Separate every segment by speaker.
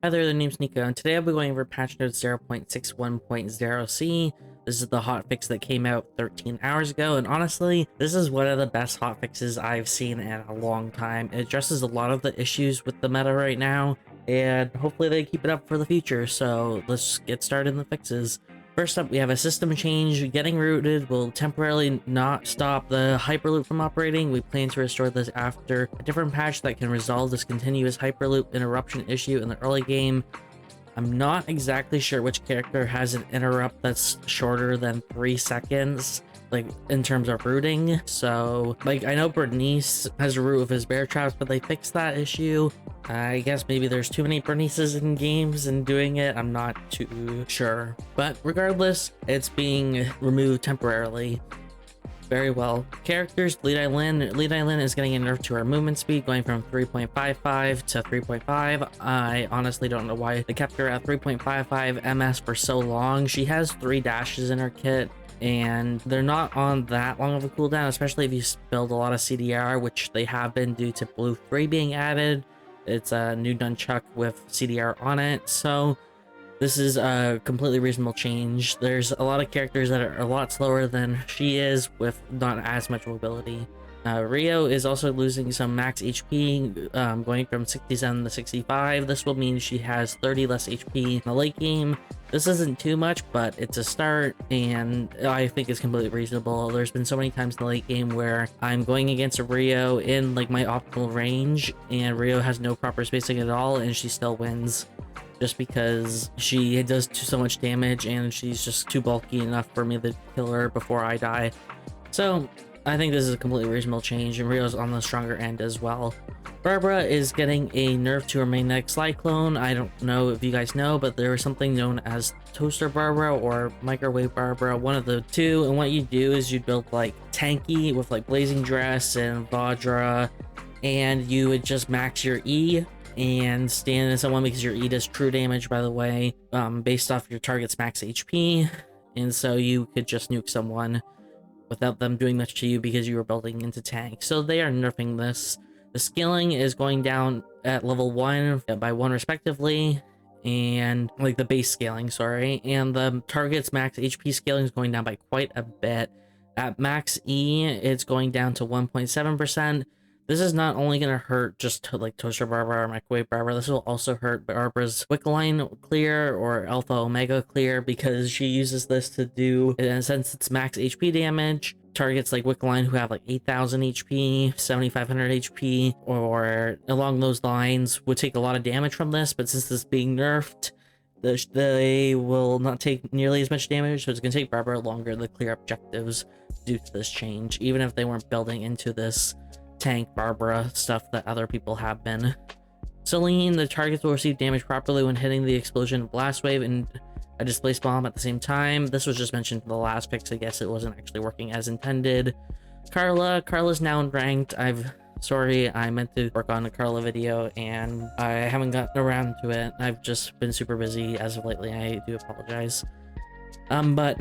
Speaker 1: Hi there, the name's Nico, and today I'll be going over patch note 0.61.0c. This is the hotfix that came out 13 hours ago, and honestly, this is one of the best hotfixes I've seen in a long time. It addresses a lot of the issues with the meta right now, and hopefully they keep it up for the future, so let's get started in the fixes. First up, we have a system change. Getting rooted will temporarily not stop the hyperloop from operating. We plan to restore this after a different patch that can resolve this continuous hyperloop interruption issue in the early game. I'm not exactly sure which character has an interrupt that's shorter than 3 seconds, like in terms of rooting. So like I know Bernice has a root with his bear traps, but they fixed that issue. I guess maybe there's too many Bernices in games and doing it. I'm not too sure, but regardless, it's being removed temporarily. Very well. Characters, Lead Lin is getting a nerf to her movement speed, going from 3.55 to 3.5. I honestly don't know why they kept her at 3.55 ms for so long. She has 3 dashes in her kit, and they're not on that long of a cooldown, especially if you build a lot of CDR, which they have been due to Blue 3 being added. It's a new nunchuck with CDR on it, so this is a completely reasonable change. There's a lot of characters that are a lot slower than she is with not as much mobility. Rio is also losing some max HP, going from 67 to 65. This will mean she has 30 less HP in the late game. This isn't too much, but it's a start, and I think it's completely reasonable. There's been so many times in the late game where I'm going against a Rio in like my optimal range, and Rio has no proper spacing at all, and she still wins. Just because she does so much damage and she's just too bulky enough for me to kill her before I die. So I think this is a completely reasonable change, and Rio's on the stronger end as well. Barbara is getting a nerf to her magnetic slide clone. I don't know if you guys know, but there is something known as Toaster Barbara or Microwave Barbara, one of the two, and what you do is you build like Tanky with like Blazing Dress and Vajra, and you would just max your E and stand in someone because your E does true damage, by the way, based off your target's max HP, and so you could just nuke someone without them doing much to you because you were building into tank. So they are nerfing this. The scaling is going down at level 1 by 1 respectively, and like the base scaling, sorry, and the target's max HP scaling is going down by quite a bit. At max E, it's going down to 1.7%. This is not only going to hurt just like Toaster Barbara or Microwave Barbara, this will also hurt Barbara's Quick Line clear or Alpha Omega clear, because she uses this to do, since it's max HP damage, targets like Wick Line who have like 8,000 HP, 7,500 HP, or along those lines would take a lot of damage from this, but since this is being nerfed, they will not take nearly as much damage, so it's going to take Barbara longer to clear objectives due to this change, even if they weren't building into this tank Barbara stuff that other people have been. Celine, the targets will receive damage properly when hitting the explosion blast wave and a displaced bomb at the same time. This was just mentioned in the last fix. I guess it wasn't actually working as intended. Carla's now ranked. Sorry, I meant to work on a Carla video and I haven't gotten around to it. I've just been super busy as of lately. I do apologize. But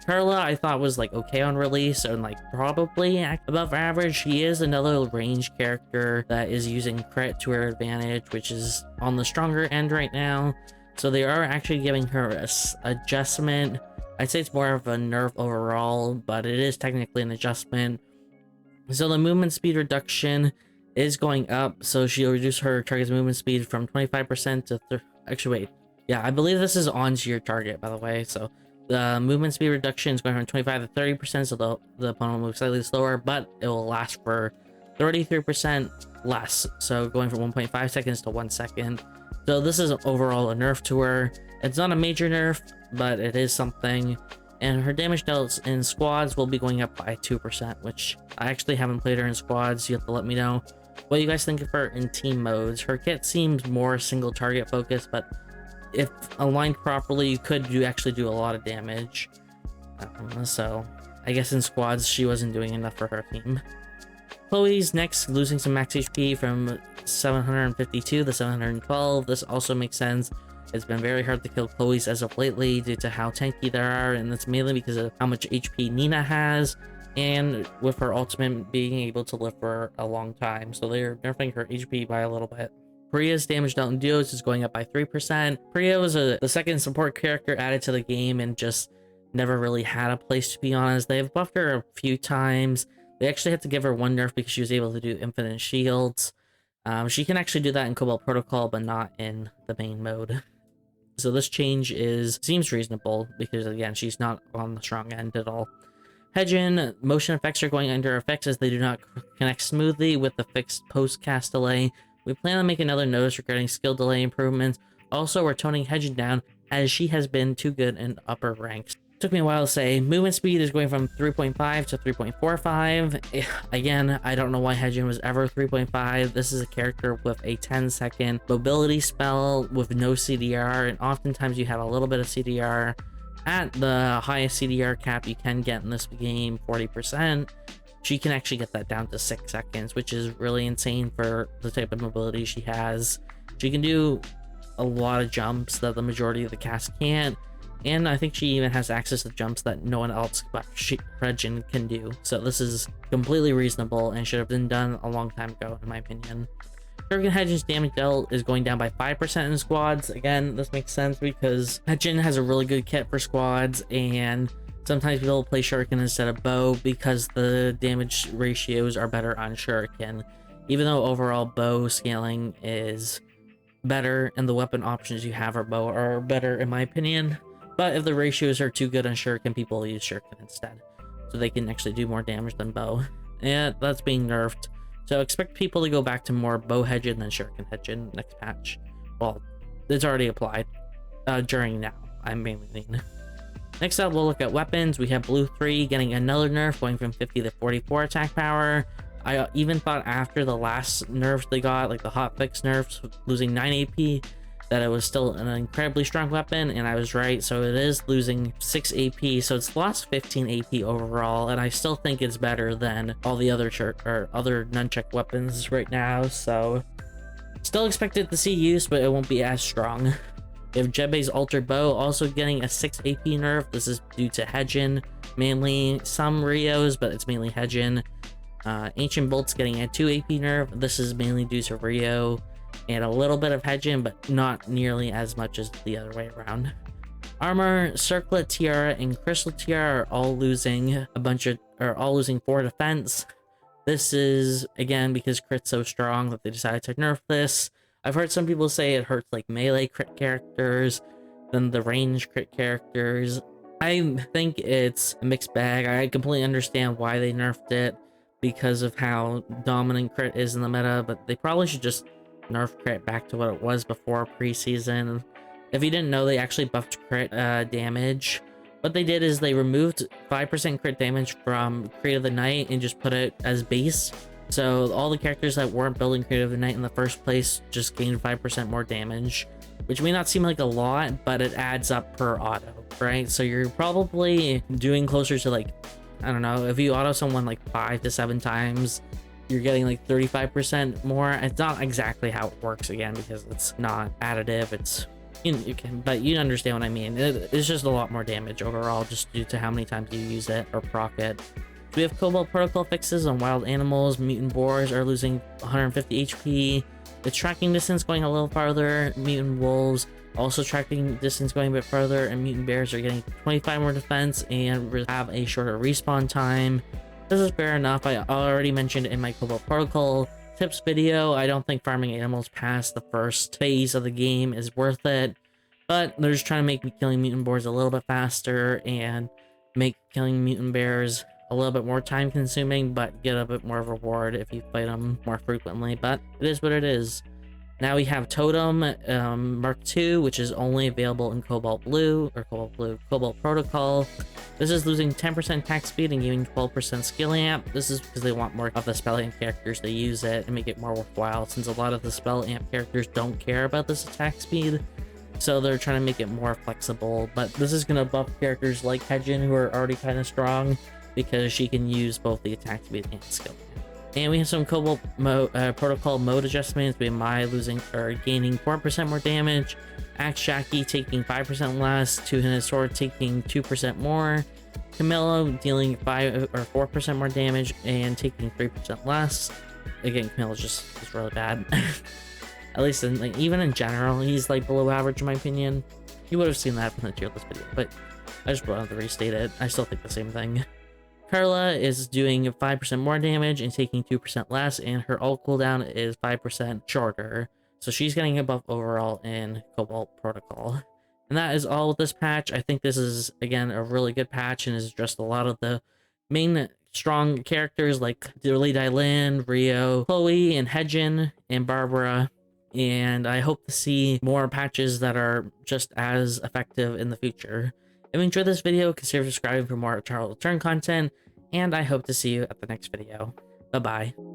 Speaker 1: Carla I thought was like okay on release and like probably above average. She is another range character that is using crit to her advantage, which is on the stronger end right now. So they are actually giving her a adjustment. I'd say it's more of a nerf overall, but it is technically an adjustment. So the movement speed reduction is going up, so she'll reduce her target's movement speed from 25% to actually wait, yeah, I believe this is onto your target, by the way. So the movement speed reduction is going from 25 to 30%, so the opponent will move slightly slower, but it will last for 33% less, so going from 1.5 seconds to 1 second. So this is overall a nerf to her. It's not a major nerf, but it is something. And her damage dealt in squads will be going up by 2%, which I actually haven't played her in squads. You have to let me know what you guys think of her in team modes. Her kit seems more single target focused, but if aligned properly, you could actually do a lot of damage. So I guess in squads, she wasn't doing enough for her team. Chloe's next, losing some max HP from 752 to 712. This also makes sense. It's been very hard to kill Chloe's as of lately due to how tanky they are, and that's mainly because of how much HP Nina has, and with her ultimate being able to live for a long time. So they're nerfing her HP by a little bit. Priya's damage dealt in duos is going up by 3%. Priya was the second support character added to the game and just never really had a place, to be honest. They've buffed her a few times. They actually had to give her one nerf because she was able to do infinite shields. She can actually do that in Cobalt Protocol, but not in the main mode. So this change seems reasonable because, again, she's not on the strong end at all. Hyejin, motion effects are going under effects as they do not connect smoothly with the fixed post-cast delay. We plan on making another notice regarding skill delay improvements. Also, we're toning Hyejin down as she has been too good in upper ranks. Took me a while to say. Movement speed is going from 3.5 to 3.45. Again, I don't know why Hyejin was ever 3.5. This is a character with a 10-second mobility spell with no CDR, and oftentimes you have a little bit of CDR. At the highest CDR cap you can get in this game, 40%, she can actually get that down to 6 seconds, which is really insane for the type of mobility she has. She can do a lot of jumps that the majority of the cast can't. And I think she even has access to jumps that no one else but Hyejin can do. So this is completely reasonable and should have been done a long time ago, in my opinion. Shuriken Hyejin's damage dealt is going down by 5% in squads. Again, this makes sense because Hyejin has a really good kit for squads, and sometimes people play Shuriken instead of bow because the damage ratios are better on Shuriken. Even though overall bow scaling is better and the weapon options you have for bow are better, in my opinion. But if the ratios are too good on Shuriken, people will use Shuriken instead. So they can actually do more damage than bow. And that's being nerfed. So expect people to go back to more bow Hyejin than Shuriken Hyejin next patch. Well, it's already applied. During now, I mainly mean. Next up, we'll look at weapons. We have Blue 3 getting another nerf, going from 50 to 44 attack power. I even thought after the last nerfs they got, like the Hotfix nerfs, losing 9 AP, that it was still an incredibly strong weapon, and I was right. So it is losing 6 AP, so it's lost 15 AP overall, and I still think it's better than all the other other nunchuck weapons right now. So still expected to see use, but it won't be as strong. We have Jebe's Altered Bow also getting a 6 AP nerf. This is due to Hyejin, mainly some Rios, but it's mainly Hyejin. Ancient Bolt's getting a 2 AP nerf. This is mainly due to Rio and a little bit of Hyejin, but not nearly as much as the other way around. Armor, Circlet Tiara, and Crystal Tiara are all losing all losing 4 defense. This is, again, because crit's so strong that they decided to nerf this. I've heard some people say it hurts like melee crit characters than the range crit characters. I think it's a mixed bag. I completely understand why they nerfed it because of how dominant crit is in the meta, but they probably should just nerf crit back to what it was before preseason. If you didn't know, they actually buffed crit damage. What they did is they removed 5% crit damage from Create of the Night and just put it as base. So all the characters that weren't building Create of the Night in the first place just gained 5% more damage, which may not seem like a lot, but it adds up per auto, right? So you're probably doing closer to, like, I don't know, if you auto someone like 5 to 7 times, you're getting like 35% more. It's not exactly how it works, again, because it's not additive. It's but you understand what I mean. It's just a lot more damage overall, just due to how many times you use it or proc it. We have Cobalt Protocol fixes on wild animals. Mutant boars are losing 150 HP. The tracking distance going a little farther. Mutant wolves also tracking distance going a bit further, and mutant bears are getting 25 more defense and have a shorter respawn time. This is fair enough. I already mentioned in my Cobalt Protocol tips video, I don't think farming animals past the first phase of the game is worth it, but they're just trying to make killing mutant boars a little bit faster and make killing mutant bears a little bit more time consuming, but get a bit more reward if you fight them more frequently. But it is what it is. Now we have Totem Mark II, which is only available in Cobalt Cobalt Protocol. This is losing 10% attack speed and giving 12% skill amp. This is because they want more of the spell amp characters to use it and make it more worthwhile, since a lot of the spell amp characters don't care about this attack speed. So they're trying to make it more flexible, but this is going to buff characters like Hyejin, who are already kind of strong, because she can use both the attack speed and skill amp. And we have some Cobalt Protocol mode adjustments, with Mai gaining 4% more damage, Axe Shaki taking 5% less, Two-Handed Sword taking 2% more, Camilla dealing 4% more damage and taking 3% less. Again, Camilla's just really bad. At least in, like, even in general, he's like below average in my opinion. You would have seen that from the tier list video, but I just wanted to restate it. I still think the same thing. Carla is doing 5% more damage and taking 2% less, and her ult cooldown is 5% shorter. So she's getting a buff overall in Cobalt Protocol. And that is all with this patch. I think this is, again, a really good patch and has addressed a lot of the main strong characters like Dilly Dylin, Rio, Chloe, and Hyejin, and Barbara. And I hope to see more patches that are just as effective in the future. If you enjoyed this video, consider subscribing for more Charles Return content, and I hope to see you at the next video. Bye-bye.